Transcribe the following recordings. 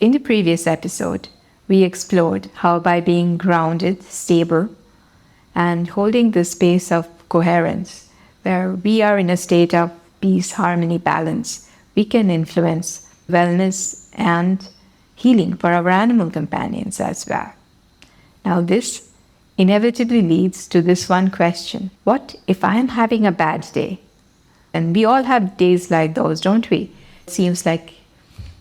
In the previous episode, we explored how by being grounded, stable, and holding the space of coherence, where we are in a state of peace, harmony, balance, we can influence wellness and healing for our animal companions as well. Now, this inevitably leads to this one question: what if I am having a bad day? And we all have days like those, don't we? It seems like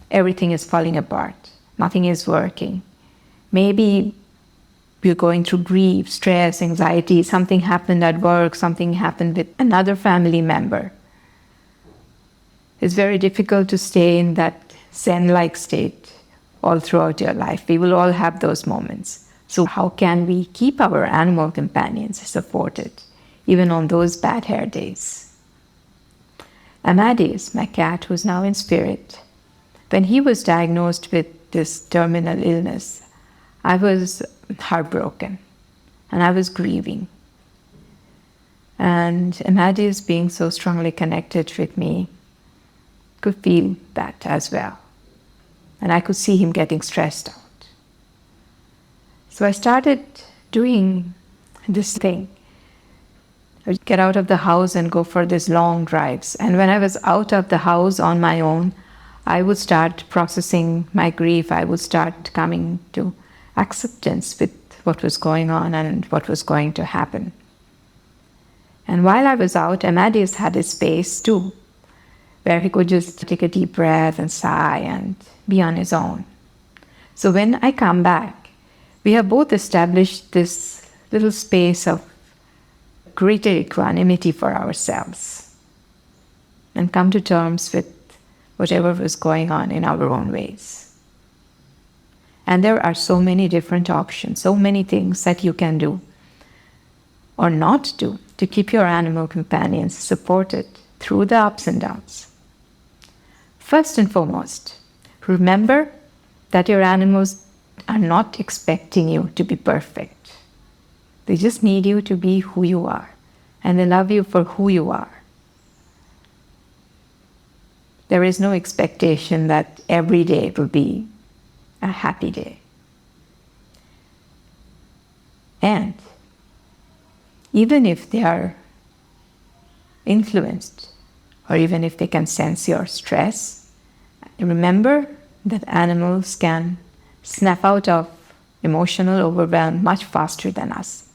everything is falling apart, nothing is working. Maybe we're going through grief, stress, anxiety, something happened at work, something happened with another family member. It's very difficult to stay in that Zen-like state all throughout your life. We will all have those moments. So how can we keep our animal companions supported, even on those bad hair days? Amadeus, my cat who's now in spirit, when he was diagnosed with this terminal illness, I was heartbroken and I was grieving. And Amadeus, being so strongly connected with me, could feel that as well. And I could see him getting stressed out. So I started doing this thing. I would get out of the house and go for these long drives. And when I was out of the house on my own, I would start processing my grief. I would start coming to acceptance with what was going on and what was going to happen. And while I was out, Amadeus had his space too, where he could just take a deep breath and sigh and be on his own. So when I come back, we have both established this little space of greater equanimity for ourselves and come to terms with whatever was going on in our own ways. And there are so many different options, so many things that you can do or not do to keep your animal companions supported through the ups and downs. First and foremost, remember that your animals are not expecting you to be perfect. They just need you to be who you are, and they love you for who you are. There is no expectation that every day will be a happy day. And even if they are influenced, or even if they can sense your stress, remember that animals can snap out of emotional overwhelm much faster than us.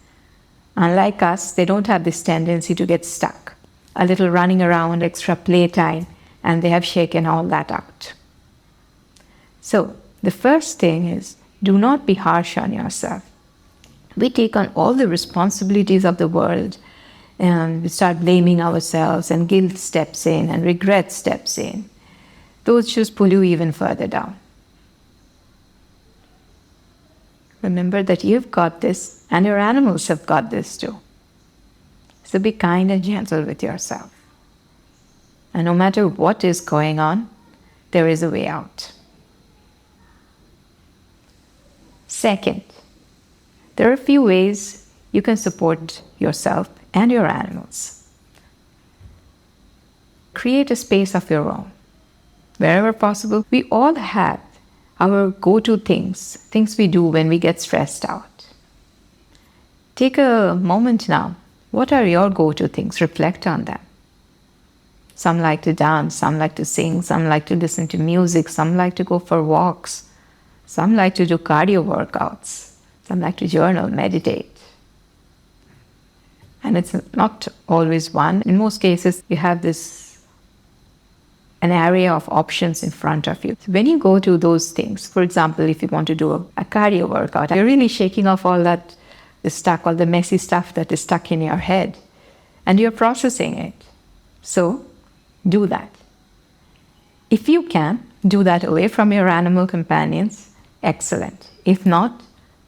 Unlike us, they don't have this tendency to get stuck. A little running around, extra playtime, and they have shaken all that out. So, the first thing is, do not be harsh on yourself. We take on all the responsibilities of the world and we start blaming ourselves, and guilt steps in and regret steps in. Those just pull you even further down. Remember that you've got this and your animals have got this too. So be kind and gentle with yourself. And no matter what is going on, there is a way out. Second, there are a few ways you can support yourself and your animals. Create a space of your own. Wherever possible, we all have our go-to things we do when we get stressed out. Take a moment now. What are your go-to things? Reflect on them. Some like to dance, some like to sing, some like to listen to music, some like to go for walks, some like to do cardio workouts, some like to journal, meditate. And it's not always one. In most cases, you have an area of options in front of you. So when you go to those things, for example, if you want to do a cardio workout, you're really shaking off all the messy stuff that is stuck in your head, and you're processing it. So do that. If you can, do that away from your animal companions, excellent. If not,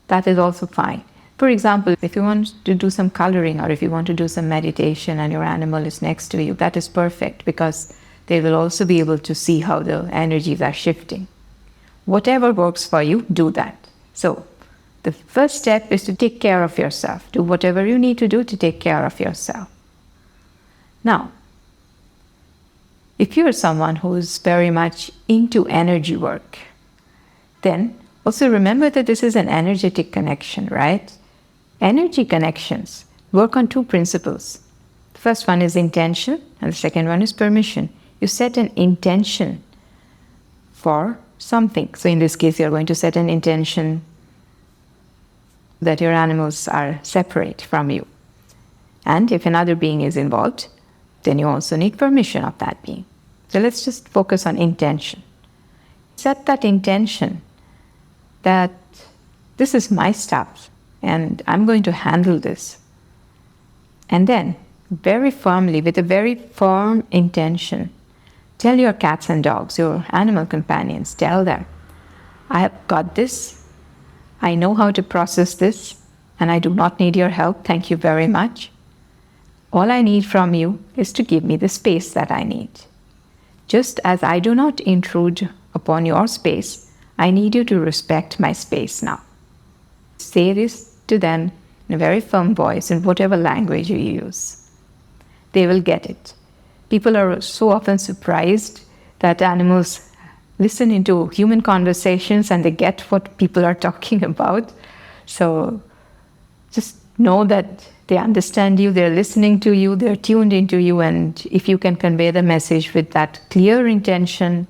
that is also fine. For example, if you want to do some coloring or if you want to do some meditation and your animal is next to you, that is perfect because they will also be able to see how the energies are shifting. Whatever works for you, do that. So the first step is to take care of yourself. Do whatever you need to do to take care of yourself. Now, if you're someone who is very much into energy work, Then also remember that this is an energetic connection, right? Energy connections work on two principles. The first one is intention, and the second one is permission. You set an intention for something. So in this case, you're going to set an intention that your animals are separate from you. And if another being is involved, then you also need permission of that being. So let's just focus on intention. Set that intention that this is my stuff and I'm going to handle this. And then, very firmly, with a very firm intention, tell your cats and dogs, your animal companions, tell them, I have got this, I know how to process this, and I do not need your help, thank you very much. All I need from you is to give me the space that I need. Just as I do not intrude upon your space, I need you to respect my space now. Say this to them in a very firm voice, in whatever language you use. They will get it. People are so often surprised that animals listen into human conversations and they get what people are talking about. So just know that they understand you, they're listening to you, they're tuned into you, and if you can convey the message with that clear intention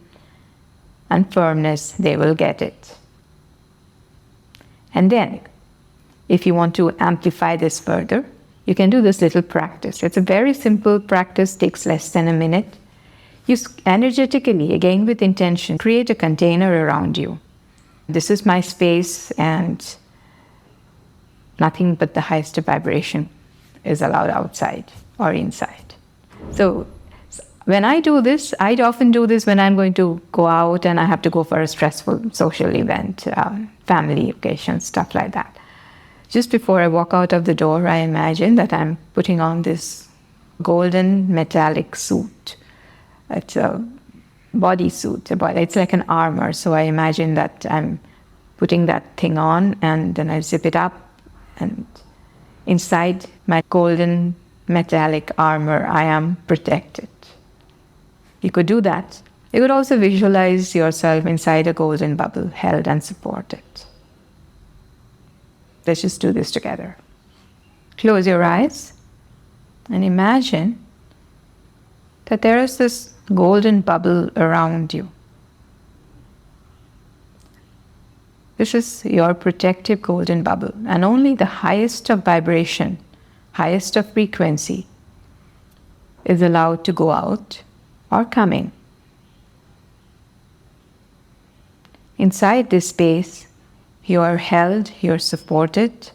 and firmness, they will get it. And then, if you want to amplify this further, you can do this little practice. It's a very simple practice, takes less than a minute. You energetically, again with intention, create a container around you. This is my space, and nothing but the highest vibration is allowed outside or inside. So when I do this, I often do this when I'm going to go out and I have to go for a stressful social event, family occasions, stuff like that. Just before I walk out of the door, I imagine that I'm putting on this golden metallic suit. It's a bodysuit, but it's like an armor. So I imagine that I'm putting that thing on, and then I zip it up, and inside my golden metallic armor, I am protected. You could do that. You could also visualize yourself inside a golden bubble, held and supported. Let's just do this together. Close your eyes and imagine that there is this golden bubble around you. This is your protective golden bubble, and only the highest of vibration, highest of frequency, is allowed to go out or come in. Inside this space, you are held, you are supported.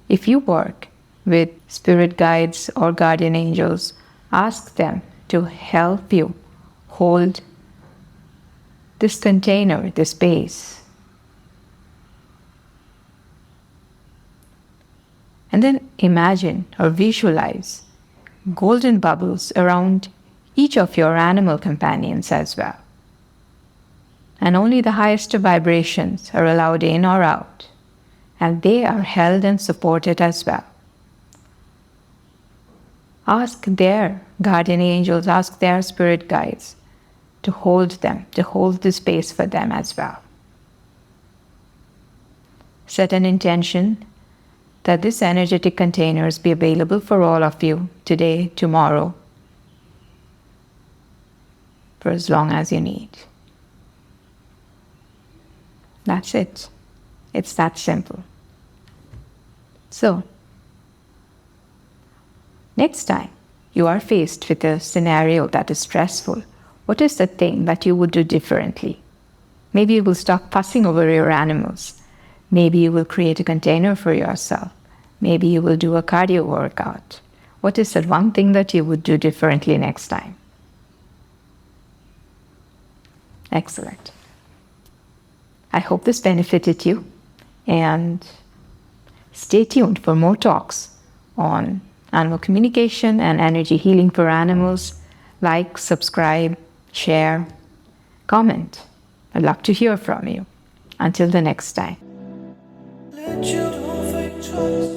If you work with spirit guides or guardian angels, ask them to help you hold this container, this space. And then imagine or visualize golden bubbles around each of your animal companions as well. And only the highest vibrations are allowed in or out, and they are held and supported as well. Ask their guardian angels, ask their spirit guides to hold them, to hold the space for them as well. Set an intention that this energetic containers be available for all of you today, tomorrow, for as long as you need. That's it. It's that simple. So, next time you are faced with a scenario that is stressful, what is the thing that you would do differently? Maybe you will stop fussing over your animals. Maybe you will create a container for yourself. Maybe you will do a cardio workout. What is that one thing that you would do differently next time? Excellent. I hope this benefited you, and stay tuned for more talks on animal communication and energy healing for animals. Like, subscribe, share, comment. I'd love to hear from you. Until the next time. Let your perfect trust